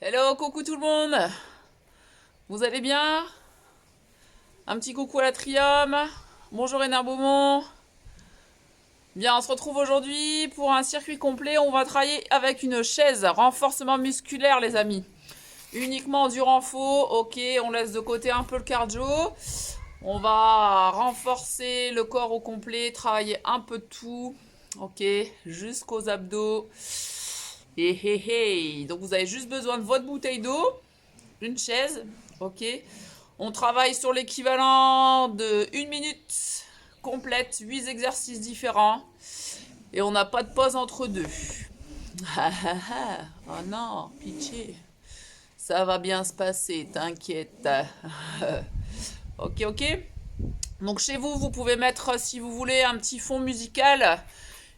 Hello, coucou tout le monde. Vous allez bien? Un petit coucou à l'Atrium. Bonjour Hénin Beaumont. Bien, on se retrouve aujourd'hui pour un circuit complet. On va travailler avec une chaise. Renforcement musculaire, les amis. Uniquement du renfort. Ok, on laisse de côté un peu le cardio. On va renforcer le corps au complet, travailler un peu de tout. Ok, jusqu'aux abdos. Et donc vous avez juste besoin de votre bouteille d'eau, une chaise, ok. On travaille sur l'équivalent de 1 minute complète, 8 exercices différents. Et on n'a pas de pause entre deux. Oh non, pitié. Ça va bien se passer, t'inquiète. Ok, ok. Donc chez vous, vous pouvez mettre, si vous voulez, un petit fond musical.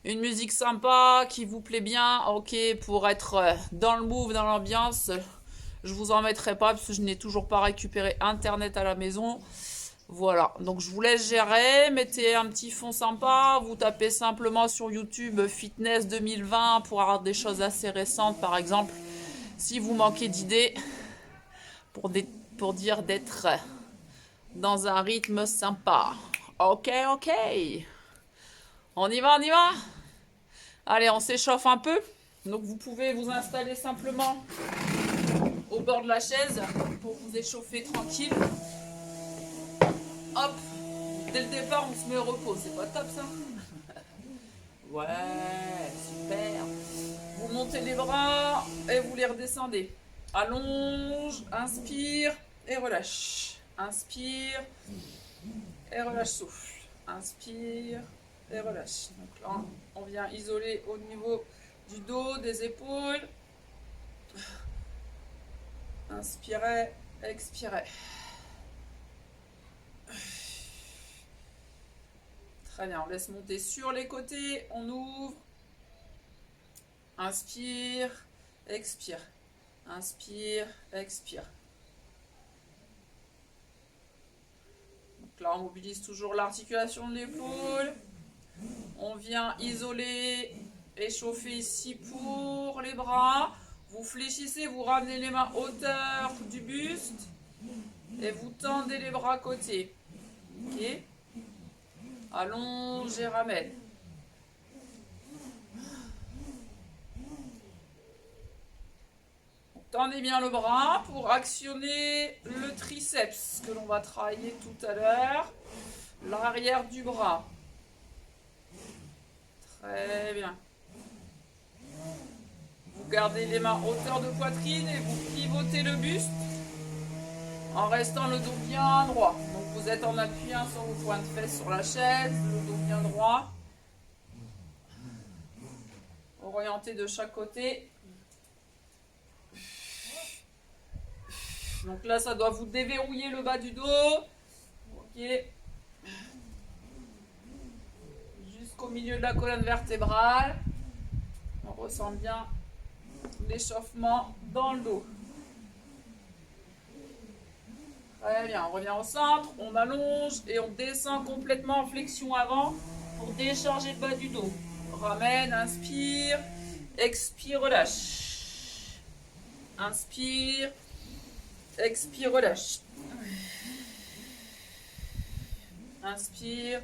Une musique sympa qui vous plaît bien, ok, pour être dans le move, dans l'ambiance. Je vous en mettrai pas parce que je n'ai toujours pas récupéré internet à la maison. Voilà, donc je vous laisse gérer, mettez un petit fond sympa, vous tapez simplement sur YouTube Fitness 2020 pour avoir des choses assez récentes par exemple, si vous manquez d'idées pour, pour dire d'être dans un rythme sympa. Ok, ok, on y va, on y va. Allez, on s'échauffe un peu, donc vous pouvez vous installer simplement au bord de la chaise pour vous échauffer tranquille. Hop, dès le départ, on se met au repos. C'est pas top ça? Ouais, super. Vous montez les bras et vous les redescendez. Allonge, inspire et relâche. Inspire et relâche, souffle. Inspire et relâche. Donc là, on vient isoler au niveau du dos, des épaules. Inspirez, expirez. Très bien, on laisse monter sur les côtés, on ouvre. Inspire, expire. Inspire, expire. Donc là, on mobilise toujours l'articulation de l'épaule. On vient isoler, échauffer ici pour les bras. Vous fléchissez, vous ramenez les mains hauteur du buste. Et vous tendez les bras à côté. Ok. Allonge et ramène. Tendez bien le bras pour actionner le triceps que l'on va travailler tout à l'heure. L'arrière du bras. Très bien. Vous gardez les mains hauteur de poitrine et vous pivotez le buste en restant le dos bien droit. Donc vous êtes en appuyant sur vos points de fesses sur la chaise, le dos bien droit. Orienté de chaque côté. Donc là, ça doit vous déverrouiller le bas du dos. Ok. Jusqu'au milieu de la colonne vertébrale. On ressent bien l'échauffement dans le dos. Très bien, on revient au centre, on allonge et on descend complètement en flexion avant pour décharger le bas du dos. Ramène, inspire, expire, relâche. Inspire, expire, relâche. Inspire,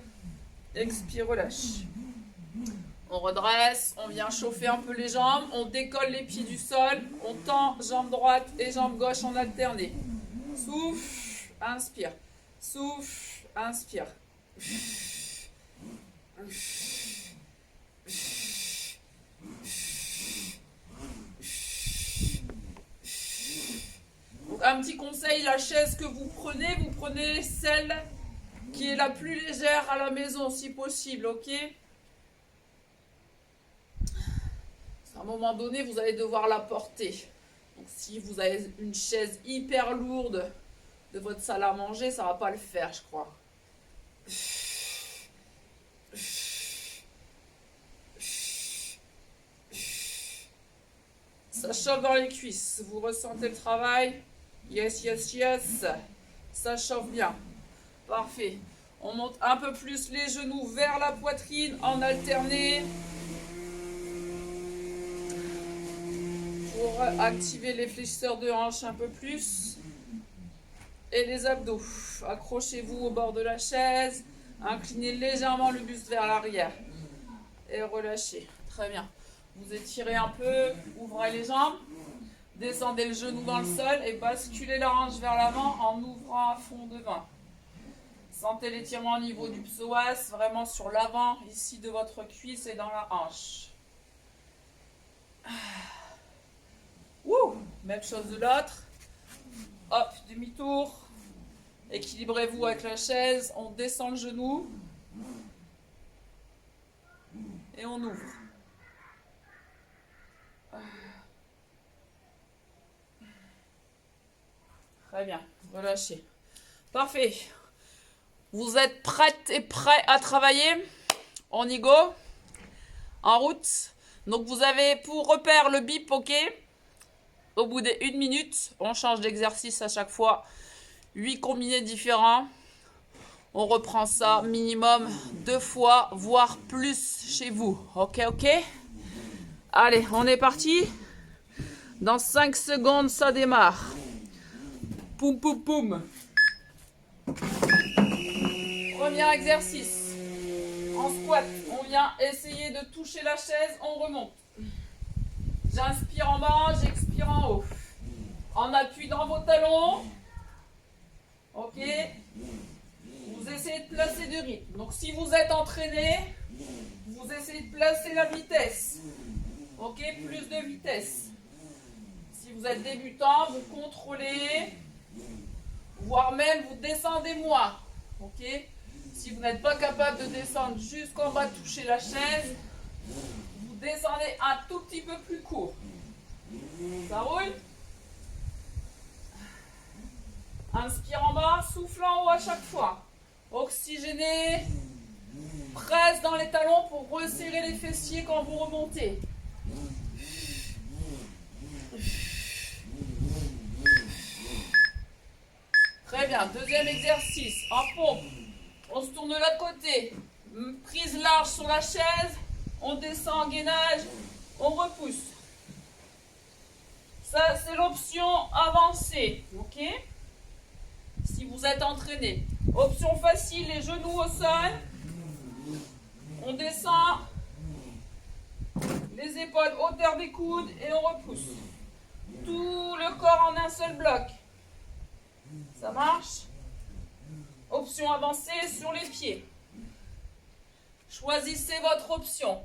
expire, relâche. On redresse, on vient chauffer un peu les jambes, on décolle les pieds du sol, on tend jambe droite et jambe gauche en alterné. Souffle, inspire. Souffle, inspire. Donc, un petit conseil, la chaise que vous prenez celle qui est la plus légère à la maison si possible, ok? À un moment donné, vous allez devoir la porter. Donc si vous avez une chaise hyper lourde de votre salle à manger, ça va pas le faire, je crois. Ça chauffe dans les cuisses. Vous ressentez le travail? Yes, yes, yes. Ça chauffe bien. Parfait. On monte un peu plus les genoux vers la poitrine en alterné. pour activer les fléchisseurs de hanche un peu plus. Et les abdos. Accrochez-vous au bord de la chaise. Inclinez légèrement le buste vers l'arrière. Et relâchez. Très bien. Vous étirez un peu. Ouvrez les jambes. Descendez le genou dans le sol et basculez la hanche vers l'avant en ouvrant à fond devant. Sentez l'étirement au niveau du psoas, vraiment sur l'avant, ici de votre cuisse et dans la hanche. Ouh, même chose de l'autre. Hop, demi-tour. Équilibrez-vous avec la chaise. On descend le genou. Et on ouvre. Très bien, relâchez. Parfait. Vous êtes prêtes et prêts à travailler? On y go. En route. Donc vous avez pour repère le bip, ok. Au bout des 1 minute, on change d'exercice à chaque fois. 8 combinés différents. On reprend ça minimum 2 fois, voire plus chez vous. Ok, ok. Allez, on est parti. Dans 5 secondes, ça démarre. Poum, poum, poum. Premier exercice. En squat, on vient essayer de toucher la chaise, on remonte. J'inspire en bas, j'expire en haut. En appui dans vos talons. Ok. Vous essayez de placer du rythme. Donc si vous êtes entraîné, vous essayez de placer la vitesse. Ok, plus de vitesse. Si vous êtes débutant, vous contrôlez, voire même vous descendez moins. Ok. Si vous n'êtes pas capable de descendre jusqu'en bas, toucher la chaise, vous descendez un tout petit peu plus court. Ça roule? Inspire en bas, souffle en haut à chaque fois. Oxygénez. Presse dans les talons pour resserrer les fessiers quand vous remontez. Très bien. Deuxième exercice. En pompe. On se tourne de l'autre côté. Prise large sur la chaise. On descend en gainage. On repousse. Ça, c'est l'option avancée. Ok? Si vous êtes entraîné. Option facile, les genoux au sol. On descend. Les épaules hauteur des coudes et on repousse. Tout le corps en un seul bloc. Ça marche? Option avancée sur les pieds. Choisissez votre option.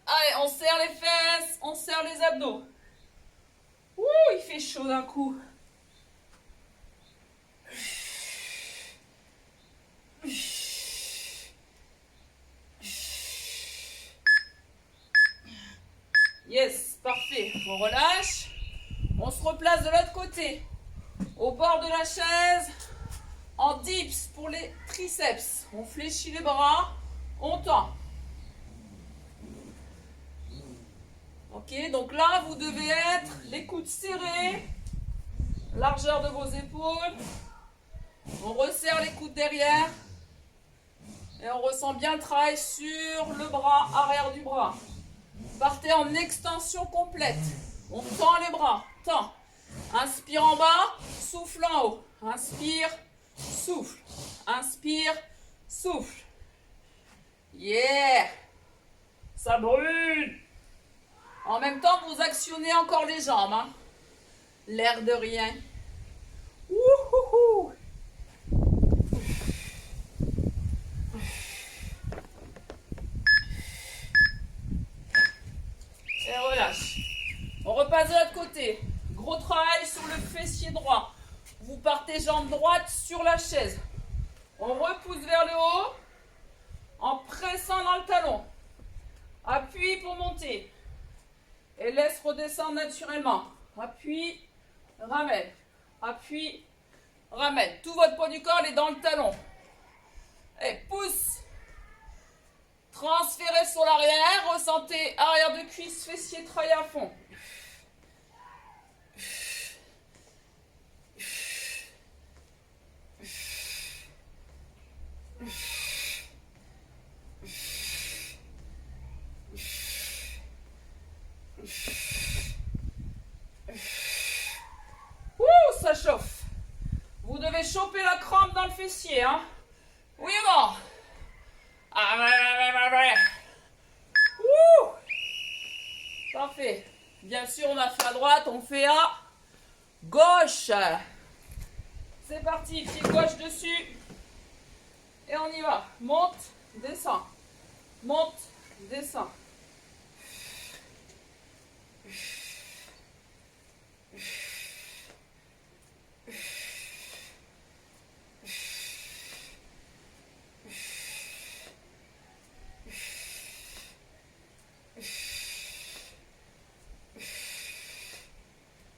Allez, on serre les fesses, on serre les abdos. Ouh, il fait chaud d'un coup. Yes, parfait. On relâche. On se replace de l'autre côté. Au bord de la chaise. En dips pour les triceps. On fléchit les bras. On tend. Ok, donc là, vous devez être les coudes serrés. Largeur de vos épaules. On resserre les coudes derrière. Et on ressent bien le travail sur le bras, arrière du bras. Partez en extension complète. On tend les bras. Tend. Inspire en bas, souffle en haut. Inspire, souffle. Inspire, souffle. Yeah! Ça brûle! En même temps, vous actionnez encore les jambes. Hein? L'air de rien. Wouhouhou! Et relâche. On repasse de l'autre côté. Gros travail sur le fessier droit. Vous partez jambe droite sur la chaise. On repousse vers le haut en pressant dans le talon. Appuie pour monter. Et laisse redescendre naturellement. Appuie, ramène. Appuie, ramène. Tout votre poids du corps est dans le talon. Et pousse. Transférez sur l'arrière. Ressentez arrière de cuisse, fessier travailler à fond. ça chauffe. Vous devez choper la crampe dans le fessier, hein. Oui ou non? Ah ouais. Ouh. Parfait. Bien sûr, on a fait à droite, on fait à gauche. C'est parti, pied gauche dessus. Et on y va. Monte, descend. Monte, descend.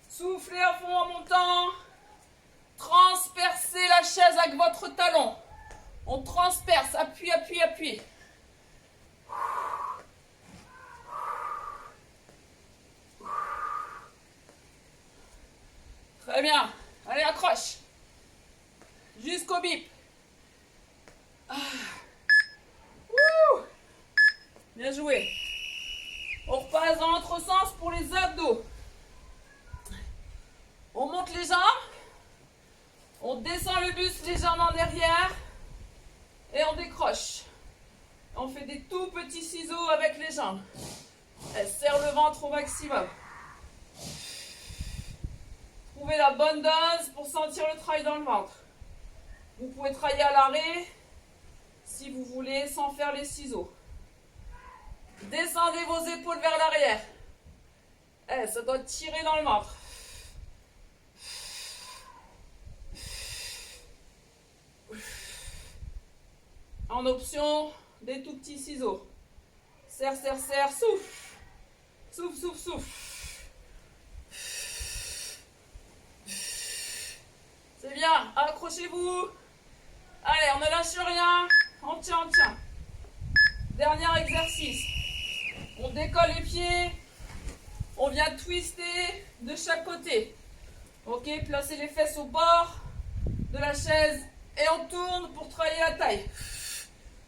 Soufflez à fond en montant. Transpercez la chaise avec votre talon. On transperce, appuie, appuie, appuie. Très bien. Allez, accroche. Jusqu'au bip. Ouh. Bien joué. On repasse dans l'autre sens pour les abdos. On monte les jambes. On descend le buste légèrement derrière. Et on décroche. On fait des tout petits ciseaux avec les jambes. Elle serre le ventre au maximum. Trouvez la bonne dose pour sentir le travail dans le ventre. Vous pouvez travailler à l'arrêt si vous voulez sans faire les ciseaux. Descendez vos épaules vers l'arrière. Ça doit tirer dans le ventre. En option, des tout petits ciseaux. Serre, serre, serre, souffle. Souffle, souffle, souffle. C'est bien, accrochez-vous. Allez, on ne lâche rien. On tient, on tient. Dernier exercice. On décolle les pieds. On vient twister de chaque côté. Ok, placez les fesses au bord de la chaise et on tourne pour travailler la taille.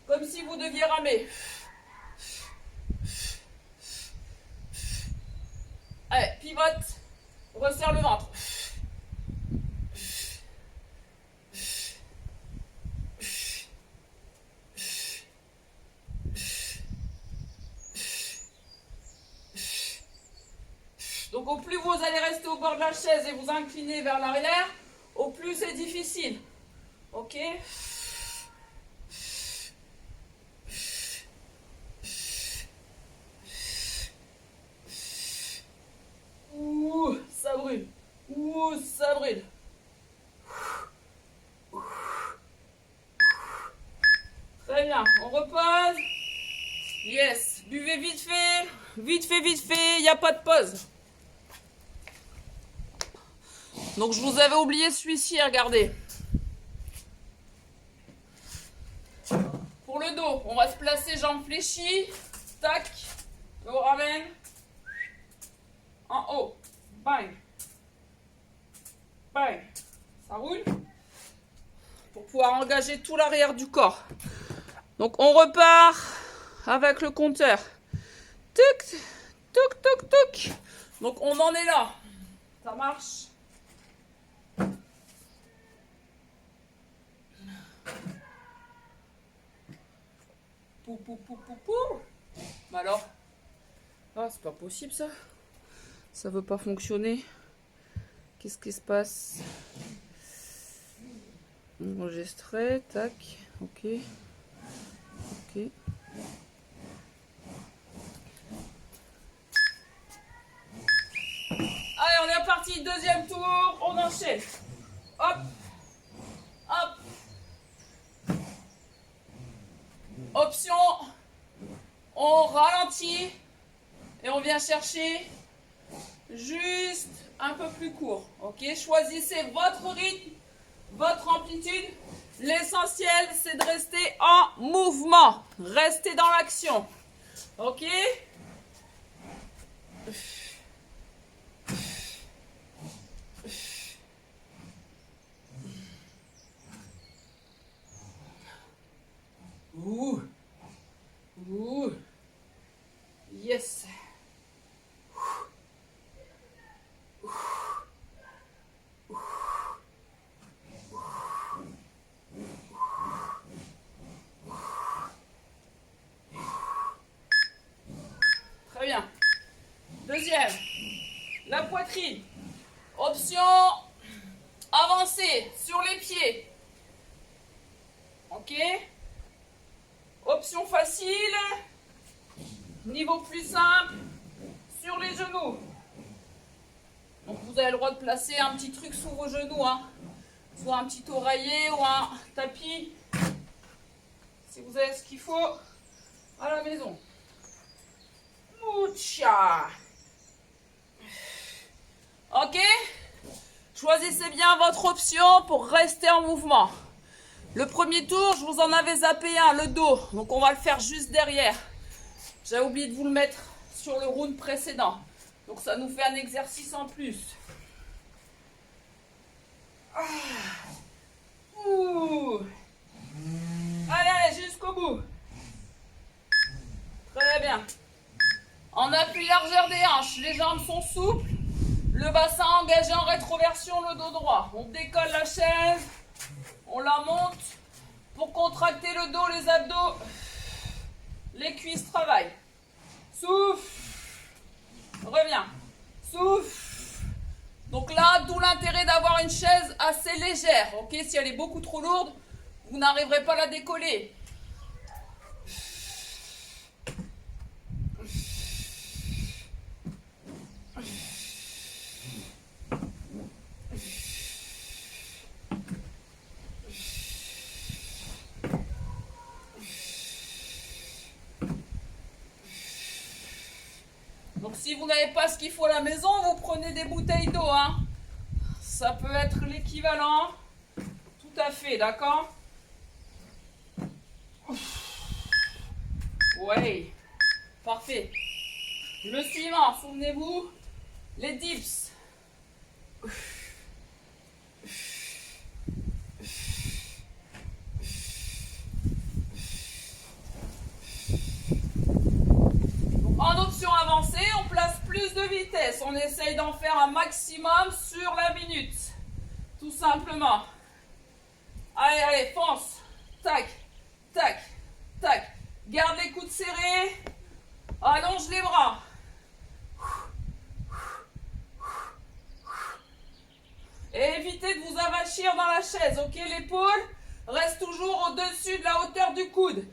Comme si vous deviez ramer. Allez, pivote. Resserre le ventre. Donc au plus vous allez rester au bord de la chaise et vous incliner vers l'arrière, au plus c'est difficile. Ok? Ouh, ça brûle. Ouh, ça brûle. Très bien, on repose. Yes, buvez vite fait. Vite fait, vite fait, il n'y a pas de pause. Donc je vous avais oublié celui-ci, regardez. Pour le dos, on va se placer jambes fléchies. Tac, on ramène. En haut. Bang. Bang. Ça roule. Pour pouvoir engager tout l'arrière du corps. Donc on repart avec le compteur. Tic, toc, toc, toc. Donc on en est là. Ça marche. Pou, pou, pou, pou, pou. Bah alors. Ah, c'est pas possible ça. Ça veut pas fonctionner. Qu'est-ce qui se passe? Enregistrer, tac, ok. Ok. Allez, on est parti, deuxième tour, on enchaîne. Hop, hop. Option, on ralentit et on vient chercher juste un peu plus court. Ok, choisissez votre rythme, votre amplitude. L'essentiel, c'est de rester en mouvement. Restez dans l'action. Ok? Ouh. Ouh. Yes. Avancez sur les pieds. Ok. Option facile. Niveau plus simple. Sur les genoux. Donc vous avez le droit de placer un petit truc sous vos genoux. Hein. Soit un petit oreiller ou un tapis. Si vous avez ce qu'il faut à la maison. Moucha. Ok. Choisissez bien votre option pour rester en mouvement. Le premier tour, je vous en avais zappé un, le dos. Donc on va le faire juste derrière. J'ai oublié de vous le mettre sur le round précédent. Donc ça nous fait un exercice en plus. Ouh. Allez, allez, jusqu'au bout. Très bien. En appui largeur des hanches, les jambes sont souples. Le bassin engagé en rétroversion, le dos droit. On décolle la chaise. On la monte pour contracter le dos, les abdos. Les cuisses travaillent. Souffle. Reviens. Souffle. Donc là, d'où l'intérêt d'avoir une chaise assez légère. Ok, si elle est beaucoup trop lourde, vous n'arriverez pas à la décoller. Donc si vous n'avez pas ce qu'il faut à la maison, vous prenez des bouteilles d'eau. Hein. Ça peut être l'équivalent. Tout à fait, d'accord? Ouais, parfait. Le suivant, souvenez-vous, les dips. En option avancée, on place plus de vitesse. On essaye d'en faire un maximum sur la minute. Tout simplement. Allez, allez, fonce. Tac, tac, tac. Garde les coudes serrés. Allonge les bras. Et évitez de vous avachir dans la chaise, ok? L'épaule reste toujours au-dessus de la hauteur du coude.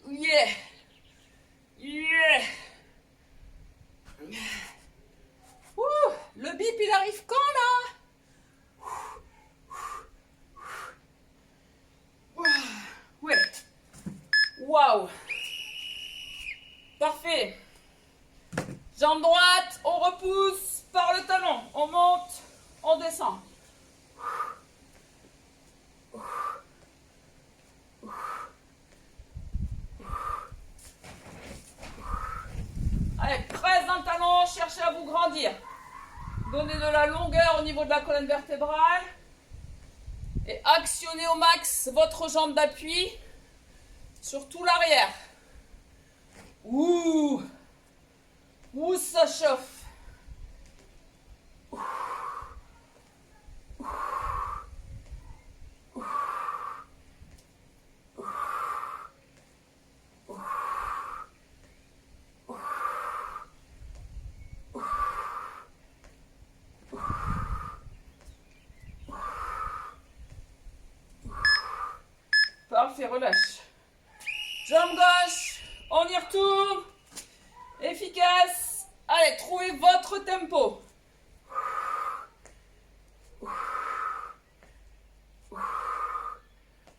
Yeah. Yeah. Ouh, le bip, il arrive quand, là? Ouais. Waouh. Parfait. Jambe droite, on repousse par le talon. On monte, on descend. Allez, presse dans le talon, cherchez à vous grandir. Donnez de la longueur au niveau de la colonne vertébrale. Et actionnez au max votre jambe d'appui sur tout l'arrière. Ouh, ouh, ça chauffe. Parfait, relâche. Jambe gauche, on y retourne. Efficace. Allez, trouvez votre tempo.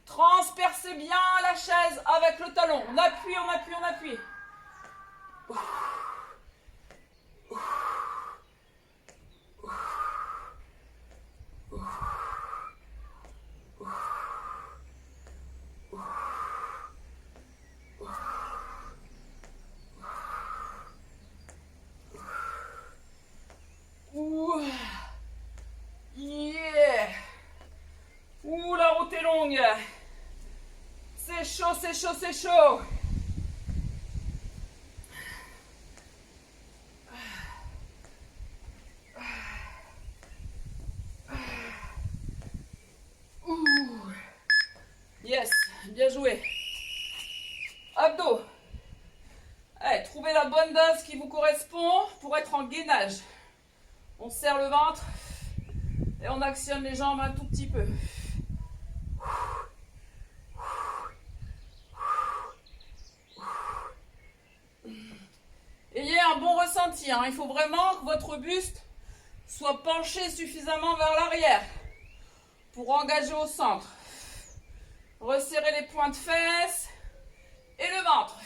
Transpercez bien la chaise avec le talon. On appuie, on appuie, on appuie. Ouh. Yeah. Ouh, la route est longue. C'est chaud, c'est chaud, c'est chaud. Ouh. Yes, bien joué. Abdos. Allez, trouvez la bonne dose qui vous correspond pour être en gainage. On serre le ventre. Et on actionne les jambes un tout petit peu. Ayez un bon ressenti, hein. Il faut vraiment que votre buste soit penché suffisamment vers l'arrière pour engager au centre. Resserrez les pointes de fesses et le ventre.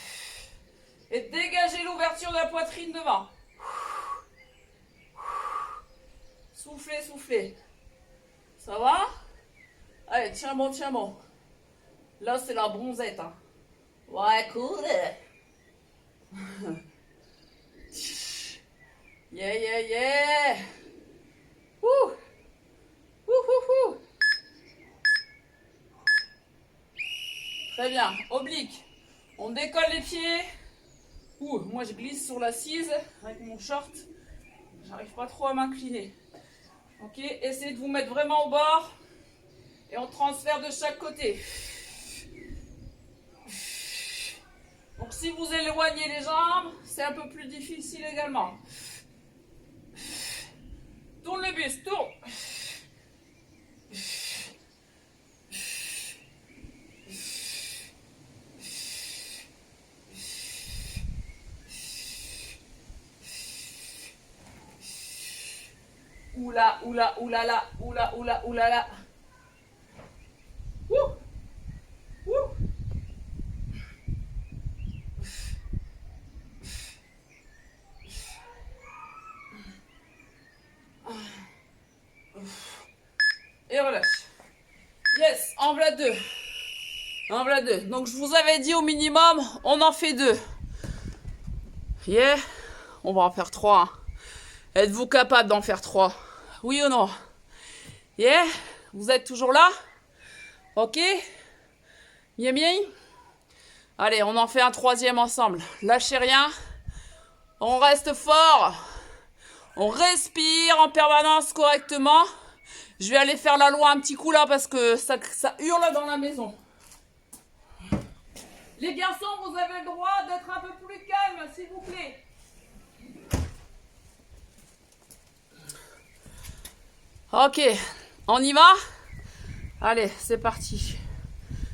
Et dégagez l'ouverture de la poitrine devant. Soufflez, soufflez. Ça va? Allez, tiens bon, tiens bon. Là, c'est la bronzette. Hein. Ouais, cool. Yeah, yeah, yeah. Ouh. Ouh, ouh, ouh. Très bien. Oblique. On décolle les pieds. Ouh, moi, je glisse sur l'assise avec mon short. J'arrive pas trop à m'incliner. Ok, essayez de vous mettre vraiment au bord. Et on transfère de chaque côté. Donc si vous éloignez les jambes, c'est un peu plus difficile également. Tourne le buste, tourne. Oula, oula, oulala, oula, oula, oulala. Ouh, ouh. Et relâche. Yes, en voilà deux. En voilà deux. Donc je vous avais dit au minimum, on en fait deux. Yeah. On va en faire trois. Hein. Êtes-vous capable d'en faire trois? Oui ou non? Yeah. Vous êtes toujours là? Ok. Bien, bien. Allez, on en fait un troisième ensemble. Lâchez rien. On reste fort. On respire en permanence correctement. Je vais aller faire la loi un petit coup là parce que ça hurle dans la maison. Les garçons, vous avez le droit d'être un peu plus calme, s'il vous plaît. Ok, on y va? Allez, c'est parti.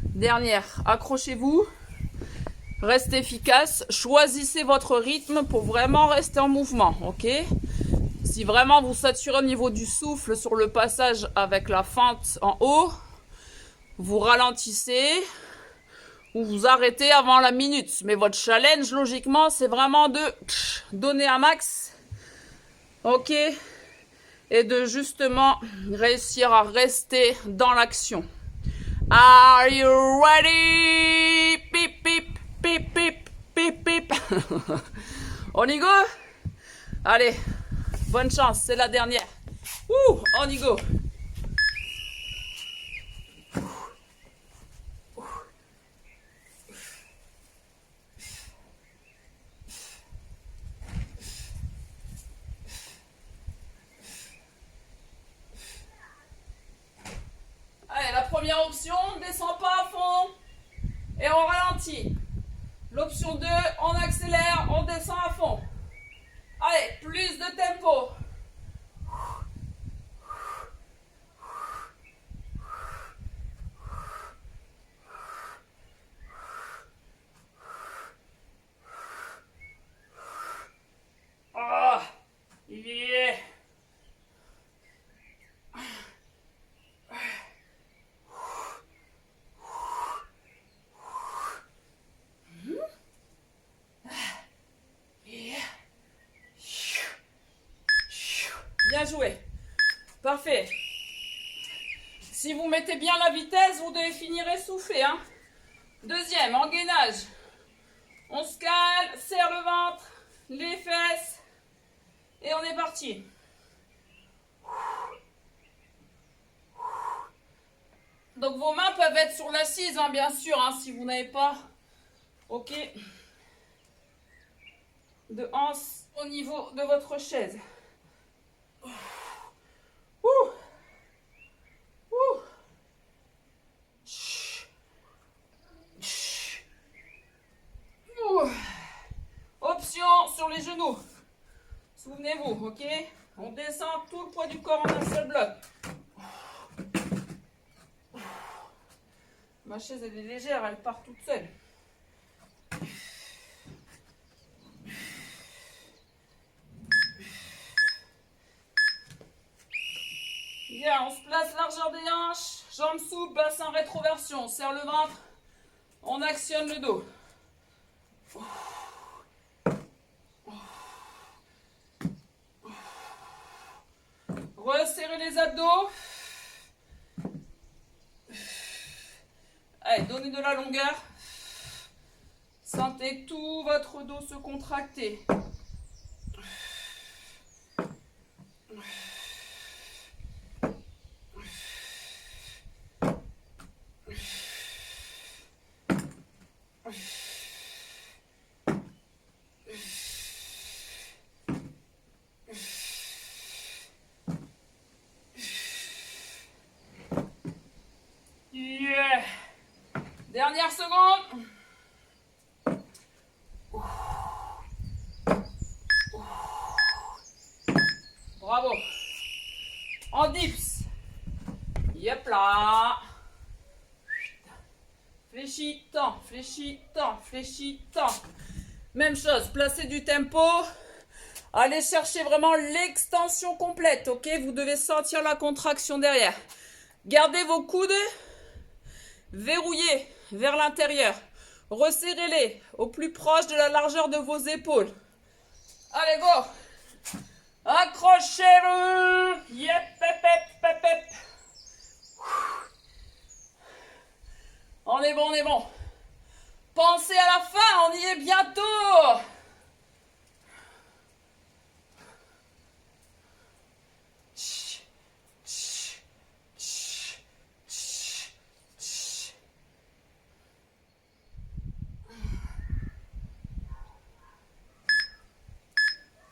Dernière, accrochez-vous. Restez efficace. Choisissez votre rythme pour vraiment rester en mouvement, ok? Si vraiment vous saturez au niveau du souffle sur le passage avec la fente en haut, vous ralentissez ou vous arrêtez avant la minute. Mais votre challenge, logiquement, c'est vraiment de donner un max, ok? Et de justement réussir à rester dans l'action. Are you ready? Pip, pip, pip, pip, pip, pip. On y go? Allez, bonne chance, c'est la dernière. Ouh, on y go. Allez, la première option, on ne descend pas à fond et on ralentit. L'option 2, on accélère, on descend à fond. Allez, plus de tempo. Ah, yeah. Bien joué. Parfait. Si vous mettez bien la vitesse, vous devez finir essoufflé. Hein. Deuxième, engainage. On se cale, serre le ventre, les fesses. Et on est parti. Donc vos mains peuvent être sur l'assise, hein, bien sûr, hein, si vous n'avez pas. Ok. De hanse au niveau de votre chaise. Ouh. Ouh. Ouh. Option sur les genoux. Souvenez-vous, ok? On descend tout le poids du corps en un seul bloc. Ma chaise, elle est légère, elle part toute seule. Bien, on se place largeur des hanches, jambes souples, bassin rétroversion. On serre le ventre, on actionne le dos. Resserrez les abdos. Allez, donnez de la longueur. Sentez tout votre dos se contracter. Yeah. Dernière seconde. Bravo. En dips. Yep là. Fléchis, tends, fléchis, tends, fléchis, tends. Même chose, placez du tempo. Allez chercher vraiment l'extension complète, ok? Vous devez sentir la contraction derrière. Gardez vos coudes verrouillés vers l'intérieur. Resserrez-les au plus proche de la largeur de vos épaules. Allez, go! Accrochez-le! Yep, pep, pep, pep, pep. On est bon, on est bon. Pensez à la fin, on y est bientôt!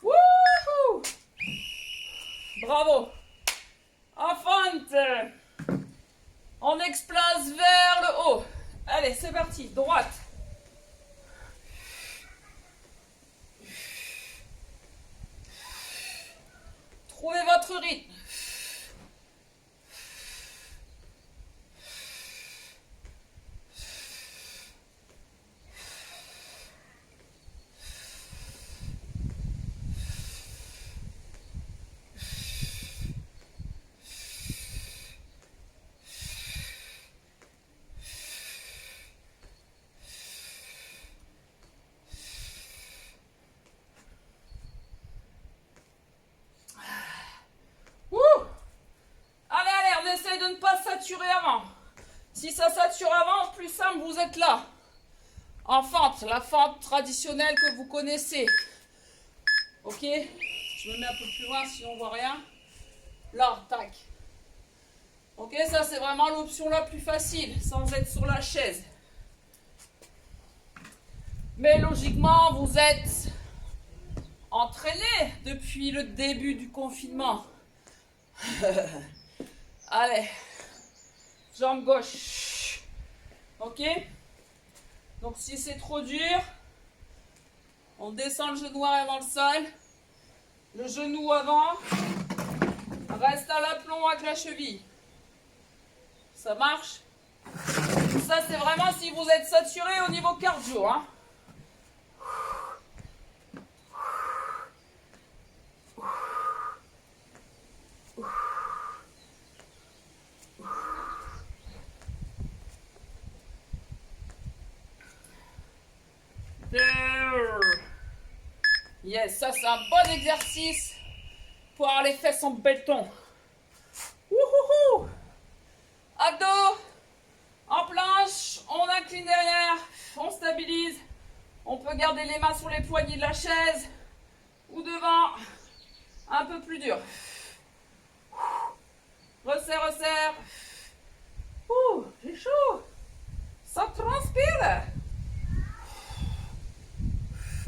Wouhou! Bravo! En fente! On explose vers le haut. Allez, c'est parti. Droite. Trouvez votre rythme. De ne pas saturer avant. Si ça sature avant, plus simple, vous êtes là. En fente, la fente traditionnelle que vous connaissez. Ok? Je me mets un peu plus loin si on voit rien. Là, tac. Ok, ça c'est vraiment l'option la plus facile, sans être sur la chaise. Mais logiquement, vous êtes entraîné depuis le début du confinement. Allez, jambe gauche, ok? Donc si c'est trop dur, on descend le genou avant le sol, le genou avant, reste à l'aplomb avec la cheville. Ça marche? Ça c'est vraiment si vous êtes saturé au niveau cardio, hein? Yes, ça c'est un bon exercice pour avoir les fesses en béton. Wouhouhou! Abdos, en planche, on incline derrière, on stabilise. On peut garder les mains sur les poignées de la chaise ou devant, un peu plus dur. Resserre, resserre. Ouh, j'ai chaud. Ça transpire.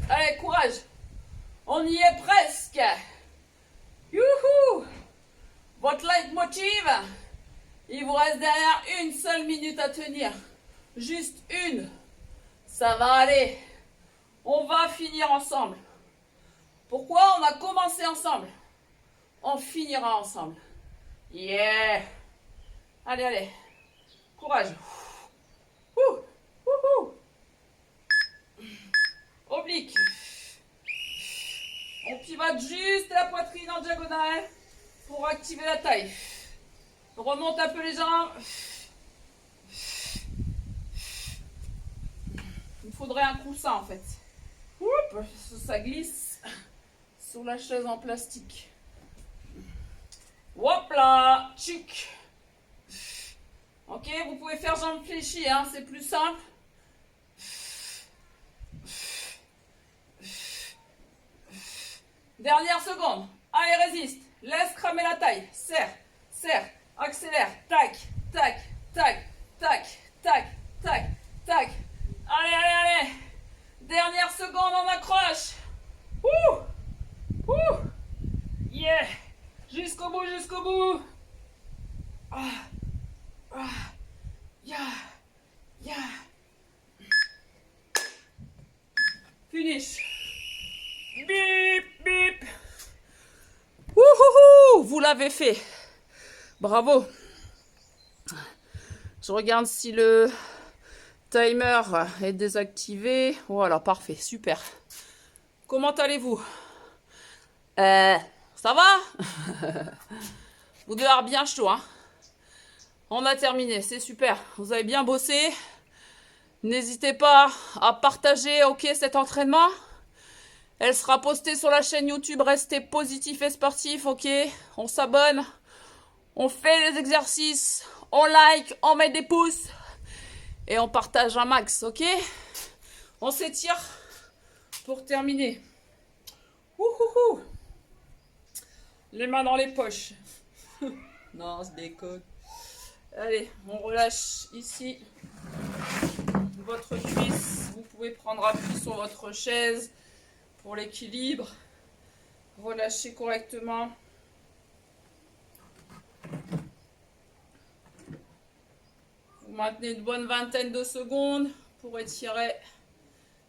Allez, courage. On y est presque. Youhou! Votre leitmotiv, il vous reste derrière une seule minute à tenir. Juste une. Ça va aller. On va finir ensemble. Pourquoi on a commencé ensemble? On finira ensemble. Yeah! Allez, allez. Courage. Oblique. On pivote juste la poitrine en diagonale pour activer la taille. On remonte un peu les jambes. Il faudrait un coussin en fait. Oups, ça glisse sur la chaise en plastique. Hop là, tchic. Ok, vous pouvez faire jambes fléchies, hein, c'est plus simple. Dernière seconde. Allez, résiste. Laisse cramer la taille. Serre, serre, accélère. Tac, tac, tac, tac, tac, tac, tac. Allez, allez, allez. Dernière seconde, on accroche. Ouh, ouh. Yeah. Jusqu'au bout, jusqu'au bout. Ah, ah, yeah, yeah. Finish. Bip, bip. Wouhouhou, vous l'avez fait. Bravo. Je regarde si le timer est désactivé. Voilà, parfait, super. Comment allez-vous? Ça va? Vous devez avoir bien chaud, hein? On a terminé, c'est super. Vous avez bien bossé. N'hésitez pas à partager, ok, cet entraînement. Elle sera postée sur la chaîne YouTube. Restez positif et sportif, ok? On s'abonne. On fait les exercices. On like, on met des pouces. Et on partage un max, ok? On s'étire pour terminer. Ouhouhou. Les mains dans les poches. Non, c'est déconne. Allez, on relâche ici votre cuisse. Vous pouvez prendre appui sur votre chaise pour l'équilibre. Relâchez correctement. Vous maintenez une bonne vingtaine de secondes pour étirer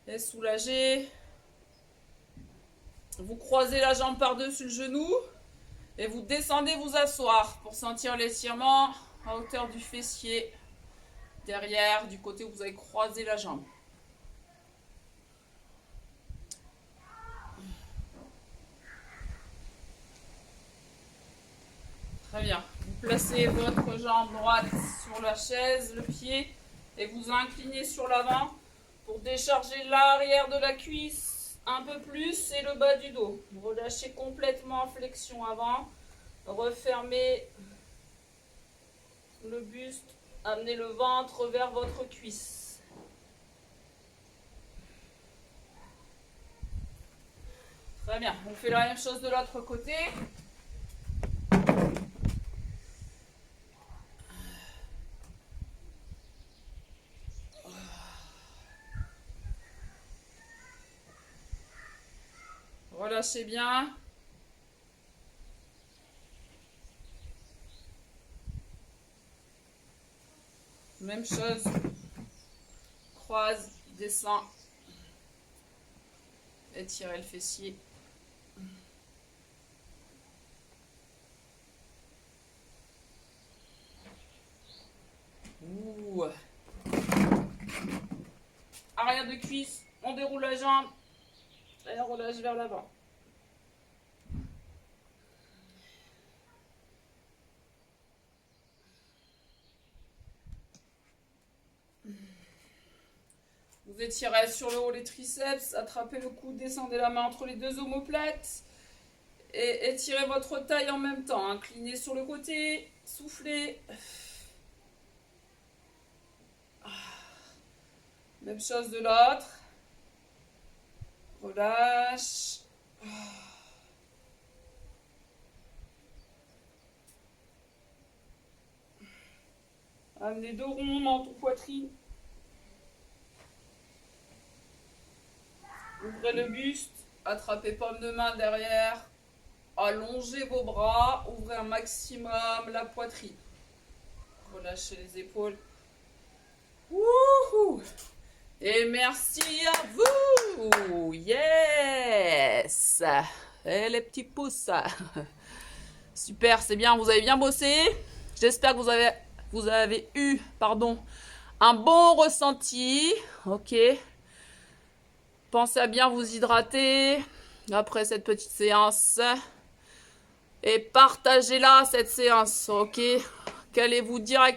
et soulager. Vous croisez la jambe par-dessus le genou et vous descendez vous asseoir pour sentir l'étirement à hauteur du fessier derrière, du côté où vous avez croisé la jambe. Très bien. Vous placez votre jambe droite sur la chaise, le pied, et vous inclinez sur l'avant pour décharger l'arrière de la cuisse un peu plus et le bas du dos. Relâchez complètement flexion avant. Refermez le buste. Amenez le ventre vers votre cuisse. Très bien. On fait la même chose de l'autre côté. Relâchez bien. Même chose. Croise, descend. Étirez le fessier. Ouh. Arrière de cuisse, on déroule la jambe. Et on relâche vers l'avant. Vous étirez sur le haut les triceps, attrapez le coude, descendez la main entre les deux omoplates et étirez votre taille en même temps. Inclinez sur le côté, soufflez. Même chose de l'autre. Relâche. Amenez deux ronds dans ton poitrine. Ouvrez le buste, attrapez paume de main derrière, allongez vos bras, ouvrez un maximum la poitrine. Relâchez les épaules. Wouhou! Et merci à vous! Yes! Et les petits pouces. Super, c'est bien, vous avez bien bossé. J'espère que vous avez eu, un bon ressenti. Ok. pensez à bien vous hydrater après cette petite séance. Et partagez-la, cette séance, ok? Calez-vous direct.